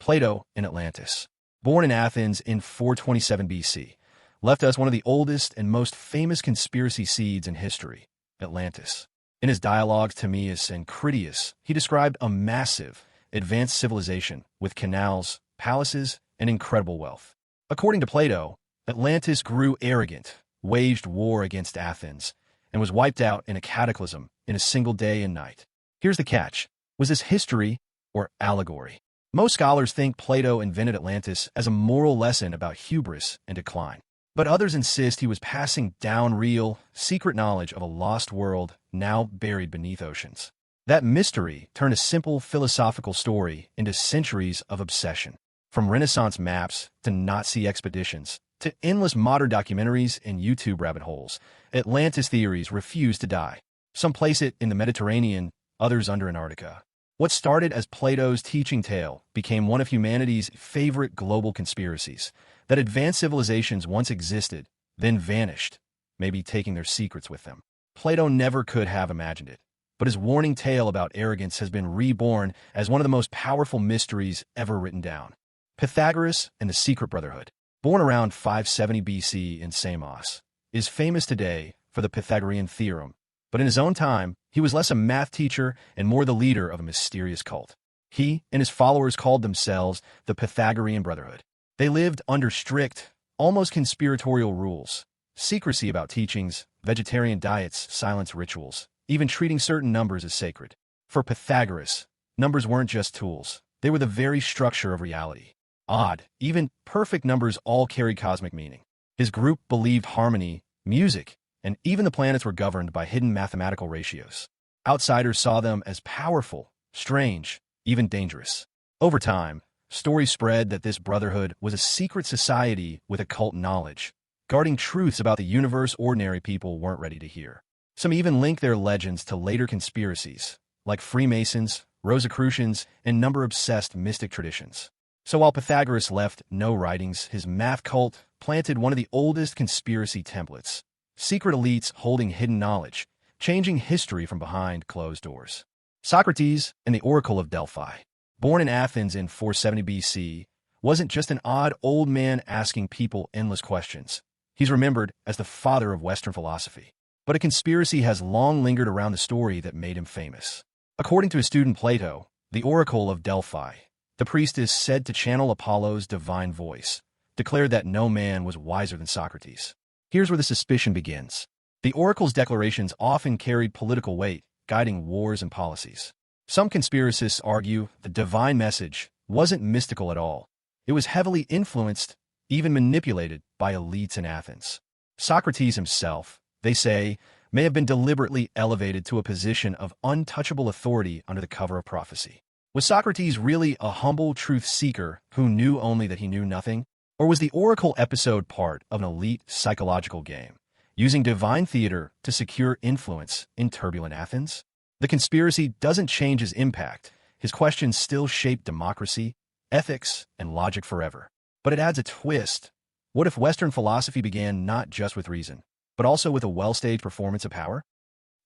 Plato in Atlantis. Born in Athens in 427 BC, left us one of the oldest and most famous conspiracy seeds in history, Atlantis. In his dialogues Timaeus and Critias, he described a massive, advanced civilization with canals, palaces, and incredible wealth. According to Plato, Atlantis grew arrogant, waged war against Athens, and was wiped out in a cataclysm in a single day and night. Here's the catch. Was this history or allegory? Most scholars think Plato invented Atlantis as a moral lesson about hubris and decline. But others insist he was passing down real, secret knowledge of a lost world now buried beneath oceans. That mystery turned a simple philosophical story into centuries of obsession. From Renaissance maps to Nazi expeditions to endless modern documentaries and YouTube rabbit holes, Atlantis theories refuse to die. Some place it in the Mediterranean, others under Antarctica. What started as Plato's teaching tale became one of humanity's favorite global conspiracies, that advanced civilizations once existed, then vanished, maybe taking their secrets with them. Plato never could have imagined it, but his warning tale about arrogance has been reborn as one of the most powerful mysteries ever written down. Pythagoras and the Secret Brotherhood, born around 570 BC in Samos, is famous today for the Pythagorean theorem, but in his own time, he was less a math teacher and more the leader of a mysterious cult. He and his followers called themselves the Pythagorean Brotherhood. They lived under strict, almost conspiratorial rules, secrecy about teachings, vegetarian diets, silence rituals, even treating certain numbers as sacred. For Pythagoras, numbers weren't just tools. They were the very structure of reality. Odd, even perfect numbers all carried cosmic meaning. His group believed harmony, music, and even the planets were governed by hidden mathematical ratios. Outsiders saw them as powerful, strange, even dangerous. Over time, stories spread that this brotherhood was a secret society with occult knowledge, guarding truths about the universe ordinary people weren't ready to hear. Some even link their legends to later conspiracies, like Freemasons, Rosicrucians, and number-obsessed mystic traditions. So while Pythagoras left no writings, his math cult planted one of the oldest conspiracy templates. Secret elites holding hidden knowledge, changing history from behind closed doors. Socrates and the Oracle of Delphi, born in Athens in 470 BC, wasn't just an odd old man asking people endless questions. He's remembered as the father of Western philosophy. But a conspiracy has long lingered around the story that made him famous. According to his student Plato, the Oracle of Delphi, the priestess said to channel Apollo's divine voice, declared that no man was wiser than Socrates. Here's where the suspicion begins. The oracle's declarations often carried political weight, guiding wars and policies. Some conspiracists argue the divine message wasn't mystical at all. It was heavily influenced, even manipulated, by elites in Athens. Socrates himself, they say, may have been deliberately elevated to a position of untouchable authority under the cover of prophecy. Was Socrates really a humble truth seeker who knew only that he knew nothing? Or was the oracle episode part of an elite psychological game, using divine theater to secure influence in turbulent Athens? The conspiracy doesn't change his impact. His questions still shape democracy, ethics, and logic forever. But it adds a twist. What if Western philosophy began not just with reason, but also with a well-staged performance of power?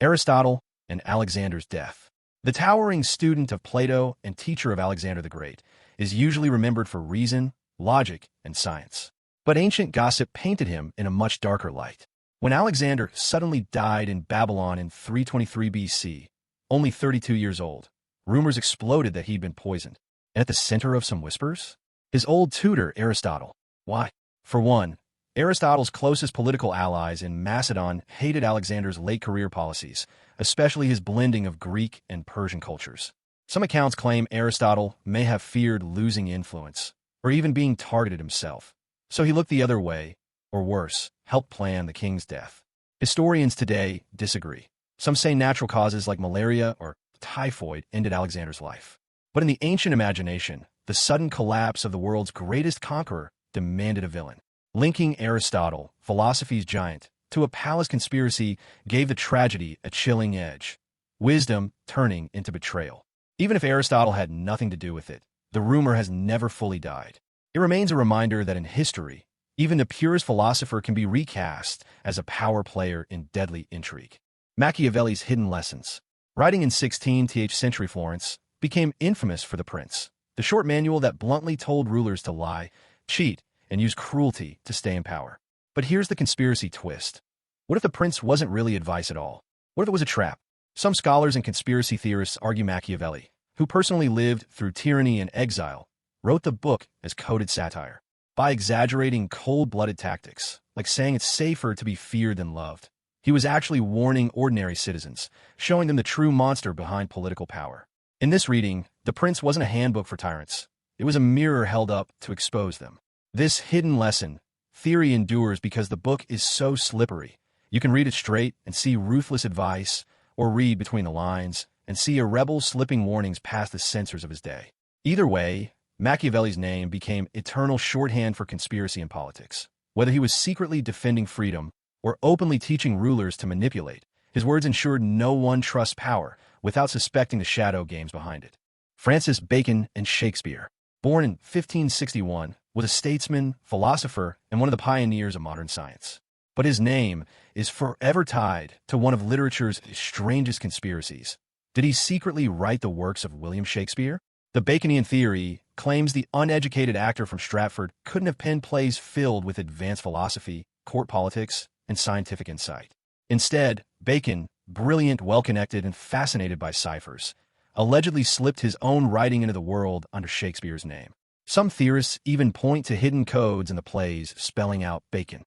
Aristotle and Alexander's death. The towering student of Plato and teacher of Alexander the Great is usually remembered for reason, logic, and science. But ancient gossip painted him in a much darker light. When Alexander suddenly died in Babylon in 323 BC, only 32 years old, rumors exploded that he'd been poisoned. And at the center of some whispers? His old tutor, Aristotle. Why? For one, Aristotle's closest political allies in Macedon hated Alexander's late-career policies, especially his blending of Greek and Persian cultures. Some accounts claim Aristotle may have feared losing influence, or even being targeted himself. So he looked the other way, or worse, helped plan the king's death. Historians today disagree. Some say natural causes like malaria or typhoid ended Alexander's life. But in the ancient imagination, the sudden collapse of the world's greatest conqueror demanded a villain. Linking Aristotle, philosophy's giant, to a palace conspiracy gave the tragedy a chilling edge, wisdom turning into betrayal. Even if Aristotle had nothing to do with it, the rumor has never fully died. It remains a reminder that in history, even the purest philosopher can be recast as a power player in deadly intrigue. Machiavelli's hidden lessons. Writing in 16th century Florence, became infamous for The Prince, the short manual that bluntly told rulers to lie, cheat, and use cruelty to stay in power. But here's the conspiracy twist. What if the prince wasn't really advice at all? What if it was a trap? Some scholars and conspiracy theorists argue Machiavelli, who personally lived through tyranny and exile, wrote the book as coded satire. By exaggerating cold-blooded tactics, like saying it's safer to be feared than loved, he was actually warning ordinary citizens, showing them the true monster behind political power. In this reading, The Prince wasn't a handbook for tyrants. It was a mirror held up to expose them. This hidden lesson, theory endures because the book is so slippery. You can read it straight and see ruthless advice, or read between the lines and see a rebel slipping warnings past the censors of his day. Either way, Machiavelli's name became eternal shorthand for conspiracy in politics. Whether he was secretly defending freedom or openly teaching rulers to manipulate, his words ensured no one trusts power without suspecting the shadow games behind it. Francis Bacon and Shakespeare, born in 1561, was a statesman, philosopher, and one of the pioneers of modern science. But his name is forever tied to one of literature's strangest conspiracies. Did he secretly write the works of William Shakespeare? The Baconian theory claims the uneducated actor from Stratford couldn't have penned plays filled with advanced philosophy, court politics, and scientific insight. Instead, Bacon, brilliant, well-connected, and fascinated by ciphers, allegedly slipped his own writing into the world under Shakespeare's name. Some theorists even point to hidden codes in the plays spelling out Bacon.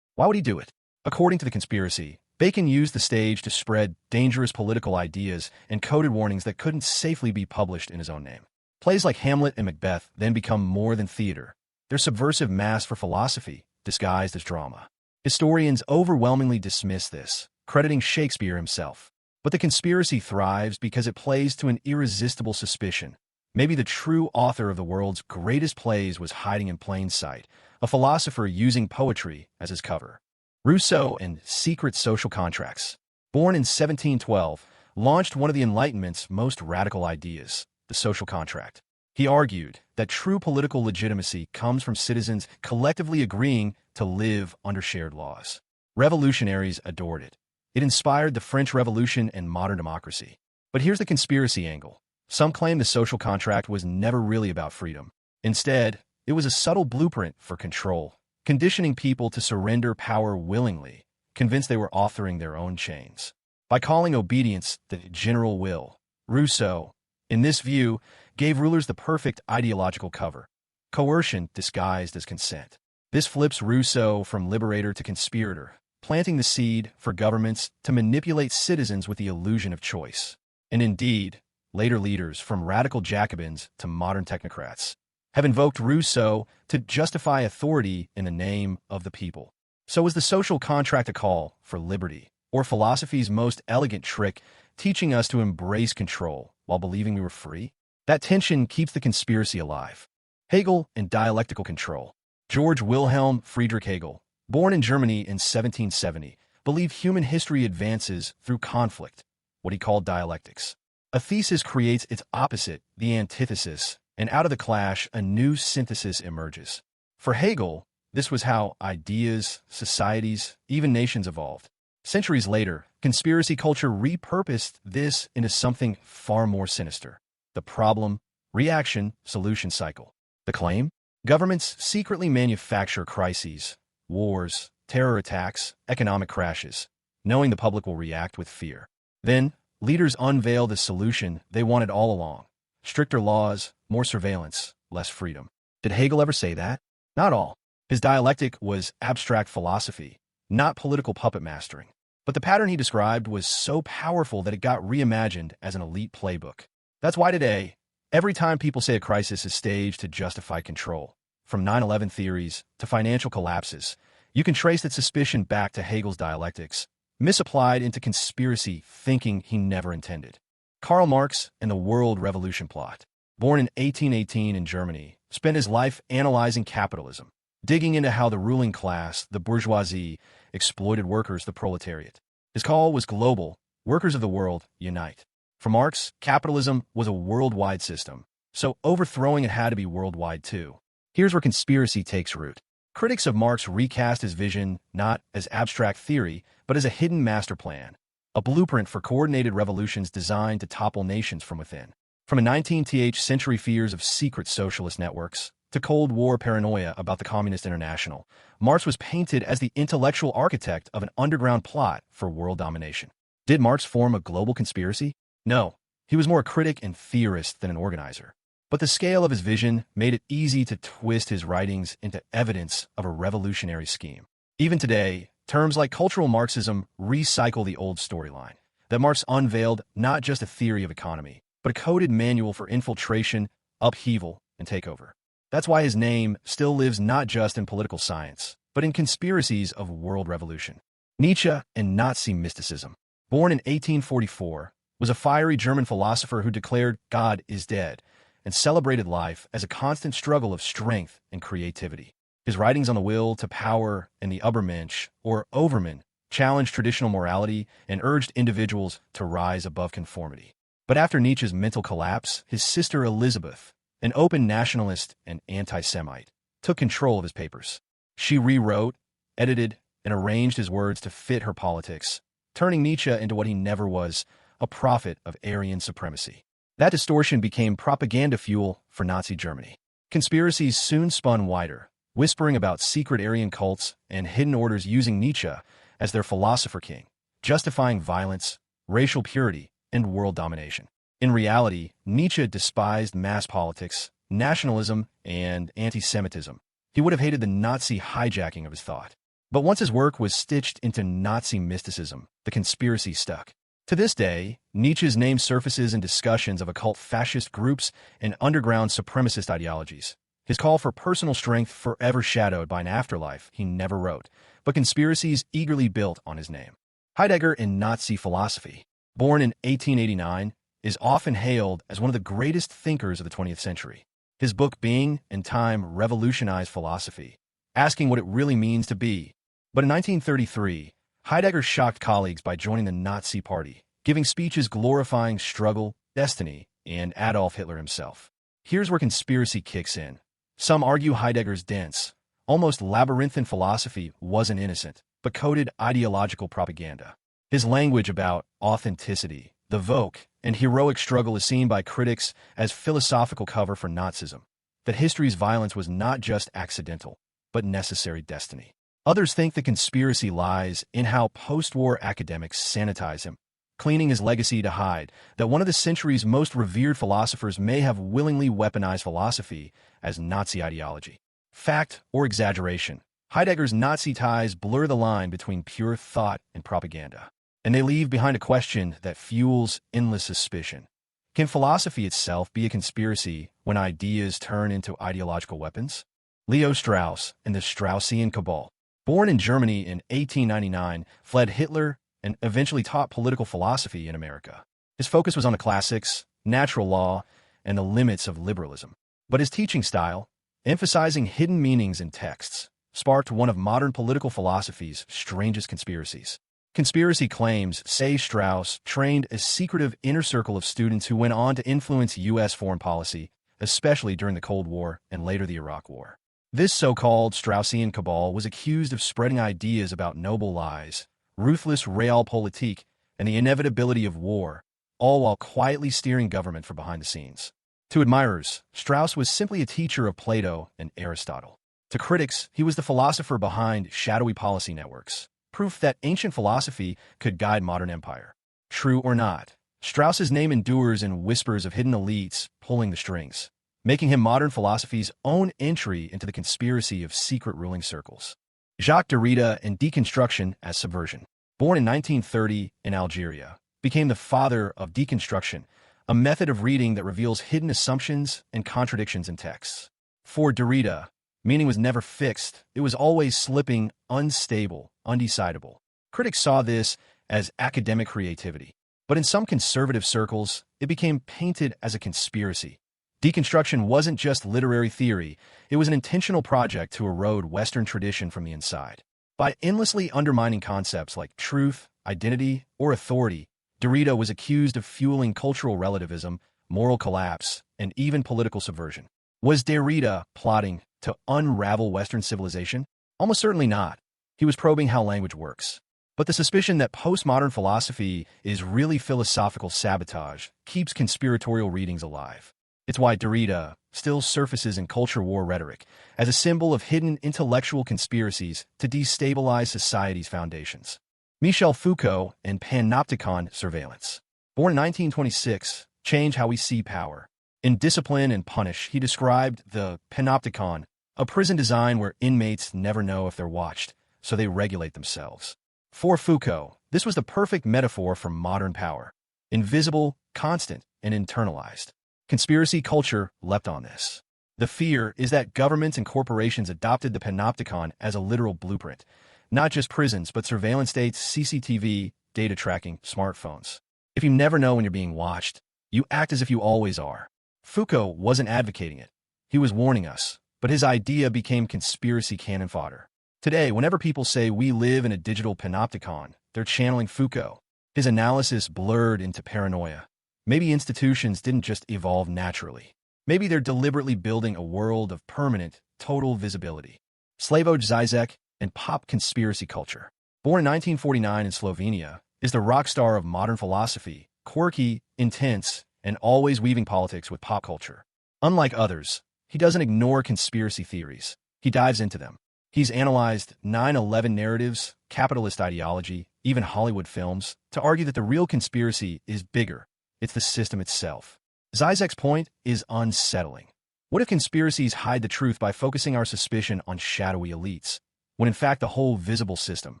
Why would he do it? According to the conspiracy, Bacon used the stage to spread dangerous political ideas and coded warnings that couldn't safely be published in his own name. Plays like Hamlet and Macbeth then become more than theater. They're subversive masks for philosophy, disguised as drama. Historians overwhelmingly dismiss this, crediting Shakespeare himself. But the conspiracy thrives because it plays to an irresistible suspicion. Maybe the true author of the world's greatest plays was hiding in plain sight, a philosopher using poetry as his cover. Rousseau and Secret Social Contracts, born in 1712, launched one of the Enlightenment's most radical ideas, the social contract. He argued that true political legitimacy comes from citizens collectively agreeing to live under shared laws. Revolutionaries adored it. It inspired the French Revolution and modern democracy. But here's the conspiracy angle. Some claim the social contract was never really about freedom. Instead, it was a subtle blueprint for control, conditioning people to surrender power willingly, convinced they were authoring their own chains. By calling obedience the general will, Rousseau, in this view, gave rulers the perfect ideological cover, coercion disguised as consent. This flips Rousseau from liberator to conspirator, planting the seed for governments to manipulate citizens with the illusion of choice. And indeed, later leaders, from radical Jacobins to modern technocrats, have invoked Rousseau to justify authority in the name of the people. So is the social contract a call for liberty, or philosophy's most elegant trick, teaching us to embrace control while believing we were free? That tension keeps the conspiracy alive. Hegel and dialectical control. George Wilhelm Friedrich Hegel, born in Germany in 1770, believed human history advances through conflict, what he called dialectics. A thesis creates its opposite, the antithesis, and out of the clash, a new synthesis emerges. For Hegel, this was how ideas, societies, even nations evolved. Centuries later, conspiracy culture repurposed this into something far more sinister. The problem, reaction, solution cycle. The claim? Governments secretly manufacture crises, wars, terror attacks, economic crashes, knowing the public will react with fear. Then, leaders unveil the solution they wanted all along. Stricter laws, more surveillance, less freedom. Did Hegel ever say that? Not all. His dialectic was abstract philosophy, not political puppet mastering. But the pattern he described was so powerful that it got reimagined as an elite playbook. That's why today, every time people say a crisis is staged to justify control, from 9/11 theories to financial collapses, you can trace that suspicion back to Hegel's dialectics, misapplied into conspiracy thinking he never intended. Karl Marx and the World Revolution plot, born in 1818 in Germany, spent his life analyzing capitalism, digging into how the ruling class, the bourgeoisie, exploited workers, the proletariat. His call was global: workers of the world, unite. For Marx, capitalism was a worldwide system, so overthrowing it had to be worldwide too. Here's where conspiracy takes root. Critics of Marx recast his vision not as abstract theory, but as a hidden master plan, a blueprint for coordinated revolutions designed to topple nations from within. From a 19th century fears of secret socialist networks to Cold War paranoia about the Communist International, Marx was painted as the intellectual architect of an underground plot for world domination. Did Marx form a global conspiracy? No. He was more a critic and theorist than an organizer. But the scale of his vision made it easy to twist his writings into evidence of a revolutionary scheme. Even today, terms like cultural Marxism recycle the old storyline that Marx unveiled not just a theory of economy, but a coded manual for infiltration, upheaval, and takeover. That's why his name still lives not just in political science, but in conspiracies of world revolution. Nietzsche and Nazi mysticism. Born in 1844, was a fiery German philosopher who declared God is dead and celebrated life as a constant struggle of strength and creativity. His writings on the will to power and the Übermensch, or Overman, challenged traditional morality and urged individuals to rise above conformity. But after Nietzsche's mental collapse, his sister Elizabeth, an open nationalist and anti-Semite, took control of his papers. She rewrote, edited, and arranged his words to fit her politics, turning Nietzsche into what he never was, a prophet of Aryan supremacy. That distortion became propaganda fuel for Nazi Germany. Conspiracies soon spun wider, whispering about secret Aryan cults and hidden orders using Nietzsche as their philosopher king, justifying violence, racial purity, and world domination. In reality, Nietzsche despised mass politics, nationalism, and anti-Semitism. He would have hated the Nazi hijacking of his thought. But once his work was stitched into Nazi mysticism, the conspiracy stuck. To this day, Nietzsche's name surfaces in discussions of occult fascist groups and underground supremacist ideologies. His call for personal strength forever shadowed by an afterlife he never wrote, but conspiracies eagerly built on his name. Heidegger in Nazi philosophy. Born in 1889, is often hailed as one of the greatest thinkers of the 20th century. His book Being and Time revolutionized philosophy, asking what it really means to be. But in 1933, Heidegger shocked colleagues by joining the Nazi Party, giving speeches glorifying struggle, destiny, and Adolf Hitler himself. Here's where conspiracy kicks in. Some argue Heidegger's dense, almost labyrinthine philosophy wasn't innocent, but coded ideological propaganda. His language about authenticity, the Vogue, and heroic struggle is seen by critics as philosophical cover for Nazism, that history's violence was not just accidental, but necessary destiny. Others think the conspiracy lies in how post-war academics sanitize him, cleaning his legacy to hide that one of the century's most revered philosophers may have willingly weaponized philosophy as Nazi ideology. Fact or exaggeration, Heidegger's Nazi ties blur the line between pure thought and propaganda, and they leave behind a question that fuels endless suspicion. Can philosophy itself be a conspiracy when ideas turn into ideological weapons? Leo Strauss and the Straussian Cabal. Born in Germany in 1899, fled Hitler and eventually taught political philosophy in America. His focus was on the classics, natural law, and the limits of liberalism. But his teaching style, emphasizing hidden meanings in texts, sparked one of modern political philosophy's strangest conspiracies. Conspiracy claims say Strauss trained a secretive inner circle of students who went on to influence U.S. foreign policy, especially during the Cold War and later the Iraq War. This so-called Straussian cabal was accused of spreading ideas about noble lies, ruthless realpolitik, and the inevitability of war, all while quietly steering government from behind the scenes. To admirers, Strauss was simply a teacher of Plato and Aristotle. To critics, he was the philosopher behind shadowy policy networks, proof that ancient philosophy could guide modern empire. True or not, Strauss's name endures in whispers of hidden elites pulling the strings, making him modern philosophy's own entry into the conspiracy of secret ruling circles. Jacques Derrida and deconstruction as subversion. Born in 1930 in Algeria, became the father of deconstruction, a method of reading that reveals hidden assumptions and contradictions in texts. For Derrida, meaning was never fixed, it was always slipping, unstable, undecidable. Critics saw this as academic creativity, but in some conservative circles, it became painted as a conspiracy. Deconstruction wasn't just literary theory, it was an intentional project to erode Western tradition from the inside. By endlessly undermining concepts like truth, identity, or authority, Derrida was accused of fueling cultural relativism, moral collapse, and even political subversion. Was Derrida plotting to unravel Western civilization? Almost certainly not. He was probing how language works. But the suspicion that postmodern philosophy is really philosophical sabotage keeps conspiratorial readings alive. It's why Derrida still surfaces in culture war rhetoric as a symbol of hidden intellectual conspiracies to destabilize society's foundations. Michel Foucault and panopticon surveillance. Born in 1926, change how we see power. In Discipline and Punish, he described the panopticon, a prison design where inmates never know if they're watched, so they regulate themselves. For Foucault, this was the perfect metaphor for modern power. Invisible, constant, and internalized. Conspiracy culture leapt on this. The fear is that governments and corporations adopted the panopticon as a literal blueprint. Not just prisons, but surveillance states, CCTV, data tracking, smartphones. If you never know when you're being watched, you act as if you always are. Foucault wasn't advocating it. He was warning us, but his idea became conspiracy cannon fodder. Today, whenever people say we live in a digital panopticon, they're channeling Foucault. His analysis blurred into paranoia. Maybe institutions didn't just evolve naturally. Maybe they're deliberately building a world of permanent, total visibility. Slavoj Žižek and pop conspiracy culture. Born in 1949 in Slovenia, is the rock star of modern philosophy, quirky, intense, and always weaving politics with pop culture. Unlike others, he doesn't ignore conspiracy theories. He dives into them. He's analyzed 9/11 narratives, capitalist ideology, even Hollywood films, to argue that the real conspiracy is bigger. It's the system itself. Žižek's point is unsettling. What if conspiracies hide the truth by focusing our suspicion on shadowy elites, when in fact the whole visible system,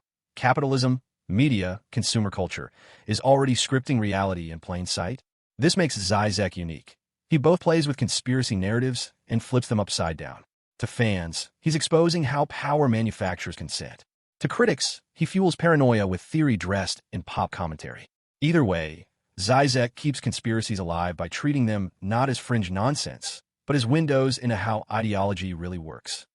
capitalism, media, consumer culture, is already scripting reality in plain sight? This makes Žižek unique. He both plays with conspiracy narratives and flips them upside down. To fans, he's exposing how power manufactures consent. To critics, he fuels paranoia with theory dressed in pop commentary. Either way, Žižek keeps conspiracies alive by treating them not as fringe nonsense, but as windows into how ideology really works.